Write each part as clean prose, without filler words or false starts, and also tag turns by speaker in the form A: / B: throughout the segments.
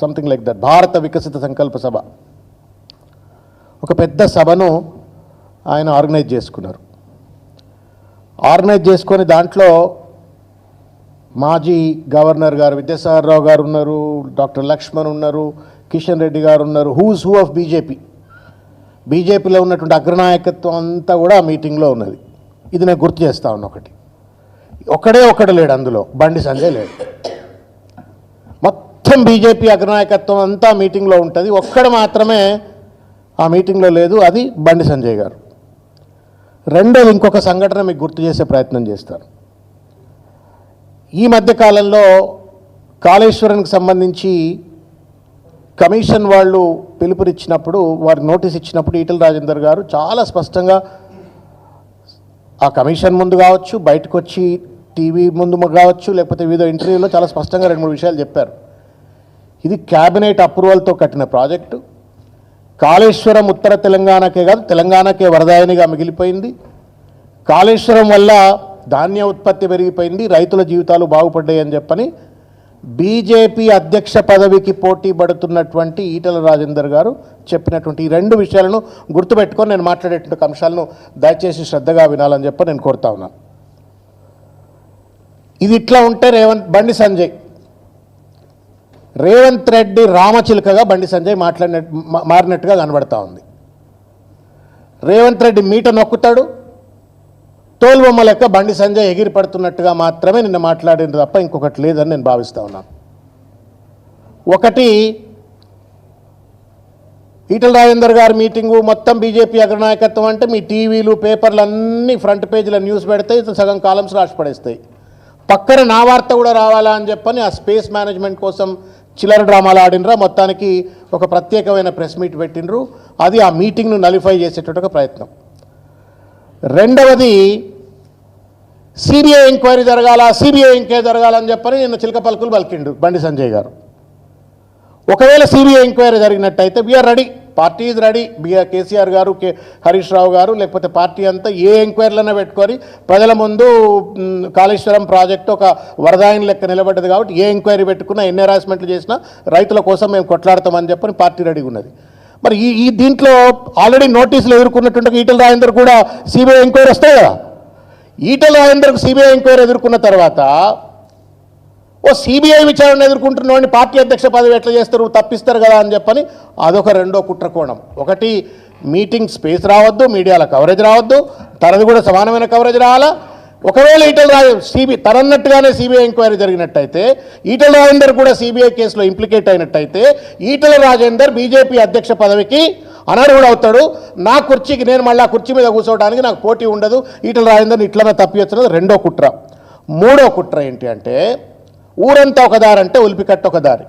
A: Something like that. భారత వికసిత సంకల్ప సభ ఒక పెద్ద సభను ఆయన ఆర్గనైజ్ చేసుకున్నారు. ఆర్గనైజ్ చేసుకొని దాంట్లో మాజీ గవర్నర్ గారు విద్యాసాగరరావు గారు ఉన్నారు, డాక్టర్ లక్ష్మణ్ ఉన్నారు, కిషన్ రెడ్డి గారు ఉన్నారు, హూస్ హూ ఆఫ్ బీజేపీలో ఉన్నటువంటి అగ్రనాయకత్వం అంతా కూడా ఆ మీటింగ్లో ఉన్నది. ఇది నేను గుర్తు చేస్తా ఉన్నా. ఒకడు లేడు అందులో, బండి సంజయ్ లేడు. మొత్తం బీజేపీ అగ్రనాయకత్వం అంతా మీటింగ్లో ఉంటుంది, ఒక్కడు మాత్రమే ఆ మీటింగ్లో లేదు, అది బండి సంజయ్ గారు. రెండోది ఇంకొక సంఘటన మీకు గుర్తు చేసే ప్రయత్నం చేస్తారు. ఈ మధ్యకాలంలో కాళేశ్వరానికి సంబంధించి కమిషన్ వాళ్ళు పిలుపునిచ్చినప్పుడు, వారికి నోటీస్ ఇచ్చినప్పుడు ఈటెల రాజేందర్ గారు చాలా స్పష్టంగా ఆ కమిషన్ ముందు కావచ్చు, బయటకు వచ్చి టీవీ ముందు కావచ్చు, లేకపోతే వివిధ ఇంటర్వ్యూలో చాలా స్పష్టంగా 2-3 విషయాలు చెప్పారు. ఇది క్యాబినెట్ అప్రూవల్తో కట్టిన ప్రాజెక్టు. కాళేశ్వరం ఉత్తర తెలంగాణకే కాదు, తెలంగాణకే వరదాయనిగా మిగిలిపోయింది. కాళేశ్వరం వల్ల ధాన్య ఉత్పత్తి పెరిగిపోయింది, రైతుల జీవితాలు బాగుపడ్డాయి అని చెప్పని బీజేపీ అధ్యక్ష పదవికి పోటీ పడుతున్నటువంటి ఈటెల రాజేందర్ గారు చెప్పినటువంటి ఈ 2 విషయాలను గుర్తుపెట్టుకొని నేను మాట్లాడేటువంటి అంశాలను దయచేసి శ్రద్ధగా వినాలని చెప్పి నేను కోరుతా ఉన్నాను. ఇది ఇట్లా ఉంటే బండి సంజయ్, రేవంత్ రెడ్డి రామచిలుకగా బండి సంజయ్ మారినట్టుగా కనబడతా ఉంది. రేవంత్ రెడ్డి మీట నొక్కుతాడు, తోలుబొమ్మ లెక్క బండి సంజయ్ ఎగిరి పడుతున్నట్టుగా మాత్రమే నిన్న మాట్లాడింది తప్ప ఇంకొకటి లేదని నేను భావిస్తూ ఉన్నాను. ఒకటి, ఈటెల రాజేందర్ గారి మీటింగు మొత్తం బీజేపీ అగ్రనాయకత్వం అంటే మీ టీవీలు పేపర్లు అన్నీ ఫ్రంట్ పేజీలో న్యూస్ పెడతాయి, సగం కాలమ్స్ రాసి పడేస్తాయి. పక్కన నా వార్త కూడా రావాలా అని చెప్పని ఆ స్పేస్ మేనేజ్మెంట్ కోసం చిల్లర డ్రామాలు ఆడినరా, మొత్తానికి ఒక ప్రత్యేకమైన ప్రెస్ మీట్ పెట్టినరు. అది ఆ మీటింగ్ను నలిఫై చేసేటట్టు ఒక ప్రయత్నం. రెండవది, సిబిఐ ఎంక్వైరీ జరగాలని చెప్పని నిన్న చిలక పలుకులు పలికిండు బండి సంజయ్ గారు. ఒకవేళ సిబిఐ ఎంక్వైరీ జరిగినట్టయితే we are ready, party is ready. KCR garu, Harish రావు గారు, లేకపోతే పార్టీ అంతా ఏ ఎంక్వైరీలైనా పెట్టుకొని ప్రజల ముందు కాళేశ్వరం ప్రాజెక్టు ఒక వరదాయిని లెక్క నిలబడ్డది కాబట్టి ఏ ఎంక్వైరీ పెట్టుకున్నా, ఎన్ని హెరాస్మెంట్లు చేసినా రైతుల కోసం మేము కొట్లాడతామని చెప్పని పార్టీ రెడీగా ఉన్నది. మరి ఈ దీంట్లో ఆల్రెడీ నోటీసులు ఎదుర్కొన్నటువంటి ఈటెల రాజేందర్ కూడా సిబిఐ ఎంక్వైరీ వస్తాయి కదా. ఈటెల రాజేందర్కు సిబిఐ ఎంక్వైరీ ఎదుర్కొన్న తర్వాత సిబిఐ విచారణ ఎదుర్కొంటున్నవాడిని పార్టీ అధ్యక్ష పదవి ఎట్లా చేస్తారు, తప్పిస్తారు కదా అని చెప్పని అదొక రెండో కుట్రకోణం. ఒకటి, మీటింగ్ స్పేస్ రావద్దు, మీడియాల కవరేజ్ రావద్దు, తనది కూడా సమానమైన కవరేజ్ రావాలా. ఒకవేళ తనన్నట్టుగానే సిబిఐ ఎంక్వైరీ జరిగినట్టయితే, ఈటెల రాజేందర్ కూడా సిబిఐ కేసులో ఇంప్లికేట్ అయినట్టయితే ఈటెల రాజేందర్ బీజేపీ అధ్యక్ష పదవికి అనర్హుడు అవుతాడు. నా కుర్చీకి నేను మళ్ళీ ఆ కుర్చీ మీద కూర్చోవడానికి నాకు పోటీ ఉండదు, ఈటెల రాజేందర్ని ఇట్లనే తప్పివచ్చున్నది రెండో కుట్ర. మూడో కుట్ర ఏంటి అంటే, ఊరంతా ఒక దారి అంటే ఉలిపికట్ట ఒక దారి.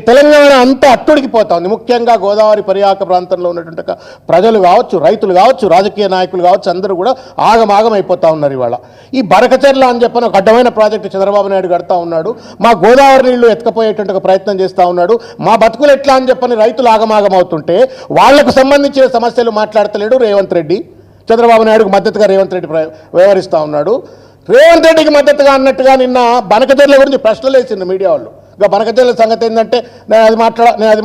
A: తెలంగాణ అంతా అట్టుడికిపోతా ఉంది. ముఖ్యంగా గోదావరి పరివాహక ప్రాంతంలో ఉన్నటువంటి ప్రజలు కావచ్చు, రైతులు కావచ్చు, రాజకీయ నాయకులు కావచ్చు, అందరూ కూడా ఆగమాగం అయిపోతూ ఉన్నారు. ఇవాళ ఈ బరకచెర్ల అని చెప్పని ఒక అడ్డమైన ప్రాజెక్టు చంద్రబాబు నాయుడు కడతా ఉన్నాడు, మా గోదావరి నీళ్లు ఎత్తుకపోయేటువంటి ఒక ప్రయత్నం చేస్తూ ఉన్నాడు. మా బతుకులు ఎట్లా అని చెప్పని రైతులు ఆగమాగం అవుతుంటే వాళ్లకు సంబంధించిన సమస్యలు మాట్లాడతలేడు రేవంత్ రెడ్డి. చంద్రబాబు నాయుడుకు మద్దతుగా రేవంత్ రెడ్డి వ్యవహరిస్తూ ఉన్నాడు. రేవంత్ రెడ్డికి మద్దతుగా అన్నట్టుగా నిన్న బనకచెర్ల గురించి ప్రశ్నలు వేసింది మీడియా వాళ్ళు. ఇంకా బనకచెర్ల సంగతి ఏంటంటే నేను అది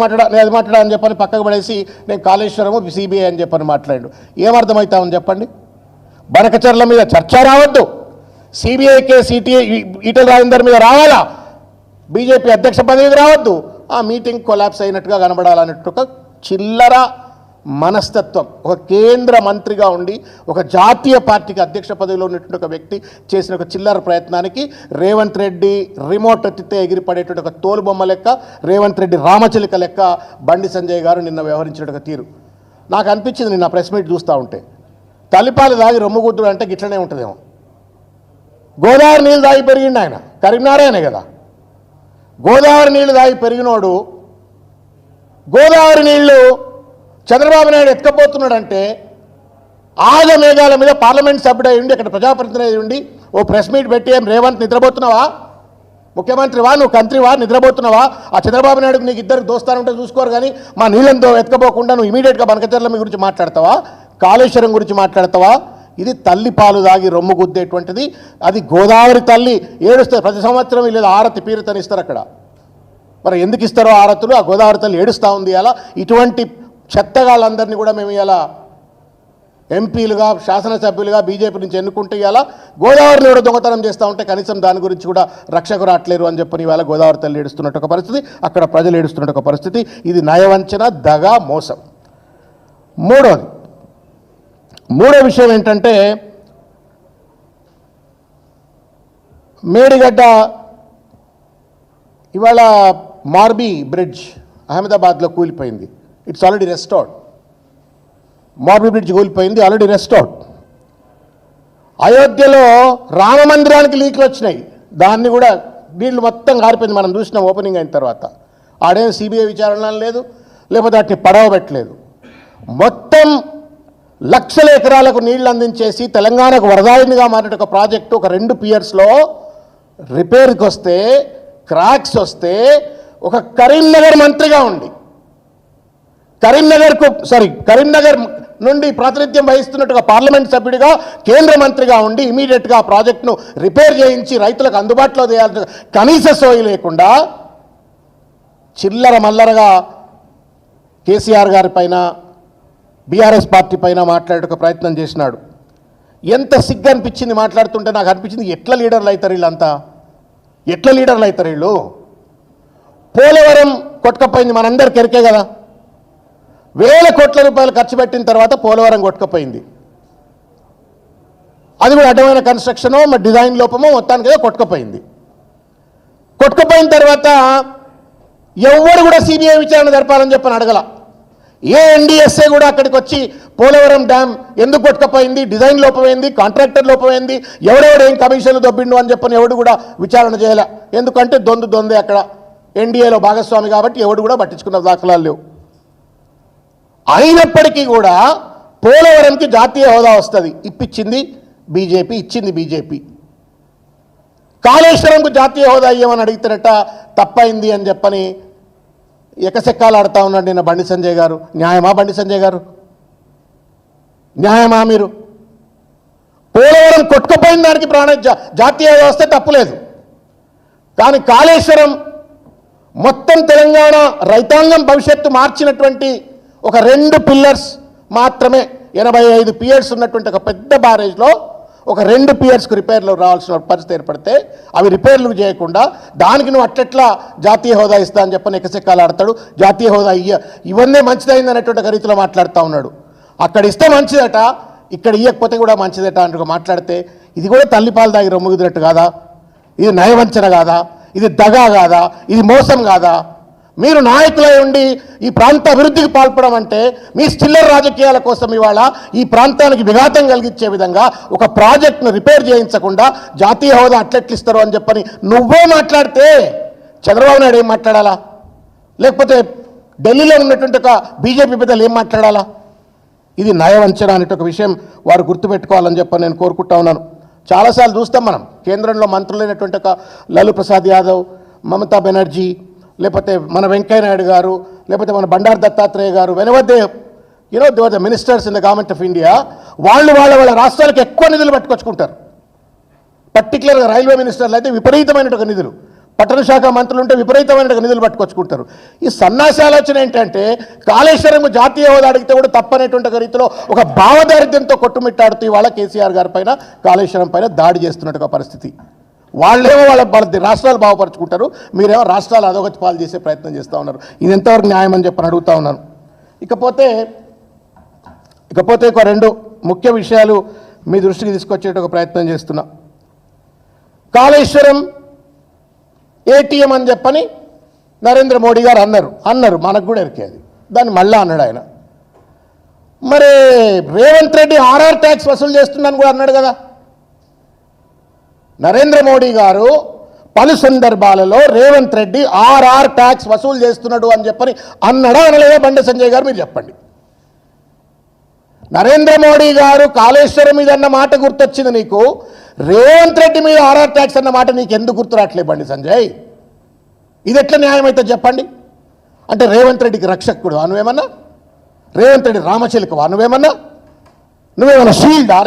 A: మాట్లాడా అని చెప్పని పక్కకు పడేసి నేను కాళేశ్వరము సిబిఐ అని చెప్పని మాట్లాడు. ఏమర్థమవుతామని చెప్పండి. బనకచెర్ల మీద చర్చ రావద్దు, సిబిఐ కేసు ఈటెల రాజేందర్ మీద రావాలా, బీజేపీ అధ్యక్ష పదవికి రావద్దు, ఆ మీటింగ్ కొలాప్స్ అయినట్టుగా కనబడాలన్నట్టు ఒక చిల్లర మనస్తత్వం. ఒక కేంద్ర మంత్రిగా ఉండి ఒక జాతీయ పార్టీకి అధ్యక్ష పదవిలో ఉన్నటువంటి ఒక వ్యక్తి చేసిన ఒక చిల్లర ప్రయత్నానికి రేవంత్ రెడ్డి రిమోట్ ఎత్తితే ఎగిరిపడేటువంటి ఒక తోలుబొమ్మ లెక్క, రేవంత్ రెడ్డి రామచిలుక లెక్క బండి సంజయ్ గారు నిన్న వ్యవహరించిన తీరు నాకు అనిపించింది. నిన్న ప్రెస్ మీట్ చూస్తూ ఉంటే తలిపాలు దాగి రొమ్ముగుద్దుడు అంటే గిట్లనే ఉంటుందేమో. గోదావరి నీళ్ళు దాగి పెరిగిండు ఆయన, కరీంనారాయణే కదా. గోదావరి నీళ్లు దాగి పెరిగినోడు గోదావరి నీళ్లు చంద్రబాబు నాయుడు ఎత్తుకపోతున్నాడంటే ఆగమేఘాల మీద పార్లమెంట్ సభ్యుడై ఉండి, అక్కడ ప్రజాప్రతినిధి ఉండి ఓ ప్రెస్ మీట్ పెట్టి ఏం రేవంత్ నిద్రపోతున్నావా, ముఖ్యమంత్రివా, నువ్వు కంత్రివా, నిద్రపోతున్నావా, ఆ చంద్రబాబు నాయుడుకి నీకు ఇద్దరికి దోస్తాను ఉంటే చూసుకోరు కానీ మా నీళ్ళంతో ఎత్తుకపోకుండా నువ్వు ఇమీడియట్గా బనకచెర్ల గురించి మాట్లాడతావా, కాళేశ్వరం గురించి మాట్లాడతావా? ఇది తల్లి పాలు దాగి రొమ్ము గుద్దేటువంటిది. అది గోదావరి తల్లి ఏడుస్తుంది ప్రతి సంవత్సరం, వీళ్ళు ఆరతి పీరతనిస్తారు అక్కడ. మరి ఎందుకు ఇస్తారో ఆరతులు ఆ గోదావరి తల్లి ఏడుస్తూ ఉంది అలా. ఇటువంటి చెత్తగాళ్ళందరినీ కూడా మేము ఇలా ఎంపీలుగా శాసనసభ్యులుగా బీజేపీ నుంచి ఎన్నుకుంటే ఇలా గోదావరిని కూడా దొంగతనం చేస్తూ ఉంటే కనీసం దాని గురించి కూడా రక్షకు రావట్లేరు అని చెప్పని ఇవాళ గోదావరి తల్లి ఏడుస్తున్నట్టు ఒక పరిస్థితి, అక్కడ ప్రజలు ఏడుస్తున్నట్టు ఒక పరిస్థితి. ఇది నయవంచన, దగ, మోసం. మూడో విషయం ఏంటంటే మేడిగడ్డ ఇవాళ మార్బీ బ్రిడ్జ్ అహ్మదాబాద్లో కూలిపోయింది. It's already restored. Morbi bridge కూలిపోయింది, ఆల్రెడీ రెస్టోర్డ్. అయోధ్యలో రామ మందిరానికి లీక్లు వచ్చినాయి, దాన్ని కూడా నీళ్లు మొత్తం కారిపోయింది. మనం చూసినాం ఓపెనింగ్ అయిన తర్వాత. ఆడేం సిబిఐ విచారణ లేదు, లేకపోతే వాటిని పడవ పెట్టలేదు. మొత్తం లక్షల ఎకరాలకు నీళ్లు అందించేసి తెలంగాణకు వరదాయినిగా మారిన ఒక ప్రాజెక్టు ఒక 2 పియర్స్లో రిపేర్కి వస్తే, క్రాక్స్ వస్తే, ఒక కరీంనగర్ మంత్రిగా ఉండి కరీంనగర్ నుండి ప్రాతినిధ్యం వహిస్తున్నట్టుగా పార్లమెంట్ సభ్యుడిగా కేంద్ర మంత్రిగా ఉండి ఇమీడియట్గా ఆ ప్రాజెక్టును రిపేర్ చేయించి రైతులకు అందుబాటులో చేయాల్సిన కనీస సోయి లేకుండా చిల్లర మల్లరగా కేసీఆర్ గారి పైన బీఆర్ఎస్ పార్టీ పైన మాట్లాడే ప్రయత్నం చేసినాడు. ఎంత సిగ్గు అనిపించింది మాట్లాడుతుంటే. నాకు అనిపించింది ఎట్లా లీడర్లు అవుతారు వీళ్ళంతా, ఎట్లా లీడర్లు అవుతారు వీళ్ళు. పోలవరం కొట్టుకపోయింది, మనందరికి ఎరికే కదా. వేల కోట్ల రూపాయలు ఖర్చు పెట్టిన తర్వాత పోలవరం కొట్టుకపోయింది. అది కూడా అడ్డమైన కన్స్ట్రక్షనో మరి డిజైన్ లోపమో మొత్తానికి ఏదో కొట్టుకపోయింది. కొట్టుకపోయిన తర్వాత ఎవరు కూడా సిబిఐ విచారణ జరపాలని చెప్పని అడగల. ఏ ఎన్డీఎస్ఏ కూడా అక్కడికి వచ్చి పోలవరం డ్యామ్ ఎందుకు కొట్టుకపోయింది, డిజైన్ లోపమైంది, కాంట్రాక్టర్ లోపమైంది, ఎవడెవడు ఏం కమిషన్లు దొబ్బిండు అని చెప్పని ఎవడు కూడా విచారణ చేయలే. ఎందుకంటే దొందే అక్కడ ఎన్డీఏలో భాగస్వామి కాబట్టి ఎవడు కూడా పట్టించుకున్న దాఖలాలు లేవు. అయినప్పటికీ కూడా పోలవరంకి జాతీయ హోదా వస్తుంది, ఇప్పించింది బీజేపీ, ఇచ్చింది బీజేపీ. కాళేశ్వరంకు జాతీయ హోదా ఇవ్వమని అడిగితేనట తప్పైంది అని చెప్పని ఎకసెక్కాలు ఆడుతూ ఉన్నాడు నిన్న బండి సంజయ్ గారు. న్యాయమా బండి సంజయ్ గారు? న్యాయమా? మీరు పోలవరం కొట్టుకుపోయిన దానికి జాతీయ హోదా వస్తే తప్పులేదు, కానీ కాళేశ్వరం మొత్తం తెలంగాణ రైతాంగం భవిష్యత్తు మార్చినటువంటి ఒక 2 పిల్లర్స్ మాత్రమే, 85 పియర్స్ ఉన్నటువంటి ఒక పెద్ద బ్యారేజ్లో ఒక 2 పియర్స్కు రిపేర్లు రావాల్సిన పరిస్థితి ఏర్పడితే అవి రిపేర్లు చేయకుండా దానికి నువ్వు అట్లెట్లా జాతీయ హోదా ఇస్తా అని చెప్పని ఎకసెక్కాలు ఆడతాడు. జాతీయ హోదా ఇవన్నీ మంచిదైంది అనేటువంటి ఒక రీతిలో మాట్లాడుతూ ఉన్నాడు. అక్కడ ఇస్తే మంచిదట, ఇక్కడ ఇవ్వకపోతే కూడా మంచిదట అంటూ మాట్లాడితే ఇది కూడా తల్లిపాలు దాగి రొమ్ముగుదినట్టు కాదా? ఇది నయవంచన కాదా? ఇది దగా కాదా? ఇది మోసం కాదా? మీరు నాయకులై ఉండి ఈ ప్రాంత అభివృద్ధికి పాల్పడడం అంటే మీ చిల్లర రాజకీయాల కోసం ఇవాళ ఈ ప్రాంతానికి విఘాతం కలిగించే విధంగా ఒక ప్రాజెక్ట్ను రిపేర్ చేయించకుండా జాతీయ హోదా అట్లెట్లిస్తారు అని చెప్పని నువ్వే మాట్లాడితే చంద్రబాబు నాయుడు ఏం మాట్లాడాలా? లేకపోతే ఢిల్లీలో ఉన్నటువంటి ఒక బీజేపీ పెద్దలు ఏం మాట్లాడాలా? ఇది నయవంచన అనే ఒక విషయం వారు గుర్తుపెట్టుకోవాలని చెప్పని నేను కోరుకుంటా ఉన్నాను. చాలాసార్లు చూస్తాం మనం కేంద్రంలో మంత్రులైనటువంటి ఒక లాలూ ప్రసాద్ యాదవ్, మమతా బెనర్జీ, లేకపోతే మన వెంకయ్య నాయుడు గారు, లేకపోతే మన బండారు దత్తాత్రేయ గారు, వెనవద్దే they the ministers in the government of India, వాళ్ళ రాష్ట్రాలకు ఎక్కువ నిధులు పట్టుకొచ్చుకుంటారు. పర్టికులర్గా రైల్వే మినిస్టర్లు అయితే విపరీతమైన నిధులు, పట్టణ శాఖ మంత్రులు ఉంటే విపరీతమైన నిధులు పట్టుకొచ్చుకుంటారు. ఈ సన్నాసి ఆలోచన ఏంటంటే కాళేశ్వరం జాతీయ హోదా అడిగితే కూడా తప్పనేటువంటి రీతిలో ఒక భావదారిద్ర్యంతో కొట్టుమిట్టాడుతూ ఇవాళ కేసీఆర్ గారి పైన కాళేశ్వరం పైన దాడి చేస్తున్నట్టుగా పరిస్థితి. వాళ్ళేమో వాళ్ళ రాష్ట్రాలు బాగుపరుచుకుంటారు, మీరేమో రాష్ట్రాలు అధోగతి పాలు చేసే ప్రయత్నం చేస్తూ ఉన్నారు. ఇది ఎంతవరకు న్యాయం అని చెప్పని అడుగుతూ ఉన్నాను. ఇకపోతే ఒక 2 ముఖ్య విషయాలు మీ దృష్టికి తీసుకొచ్చే ఒక ప్రయత్నం చేస్తున్నా. కాళేశ్వరం ఏటీఎం అని చెప్పని నరేంద్ర మోడీ గారు అన్నారు, మనకు కూడా ఎరికేది, దాన్ని మళ్ళా అన్నాడు ఆయన. మరి రేవంత్ రెడ్డి ఆర్ఆర్ ట్యాక్స్ వసూలు చేస్తున్నాను కూడా అన్నాడు కదా. నరేంద్ర మోడీ గారు పలు సందర్భాలలో రేవంత్ రెడ్డి ఆర్ఆర్ ట్యాక్స్ వసూలు చేస్తున్నాడు అని చెప్పని అన్నాడా అనలేదా? బండి సంజయ్ గారు మీరు చెప్పండి. నరేంద్ర మోడీ గారు కాళేశ్వరం మీద అన్న మాట గుర్తొచ్చింది నీకు, రేవంత్ రెడ్డి మీద ఆర్ఆర్ ట్యాక్స్ అన్న మాట నీకు ఎందుకు గుర్తు రావట్లేదు బండి సంజయ్? ఇది ఎట్లా న్యాయం అయితే చెప్పండి. అంటే రేవంత్ రెడ్డికి రక్షకుడు నువ్వేమన్నా? రేవంత్ రెడ్డి రామచిలుకవా నువ్వేమన్నా? నువ్వేమన్నా షీల్డా?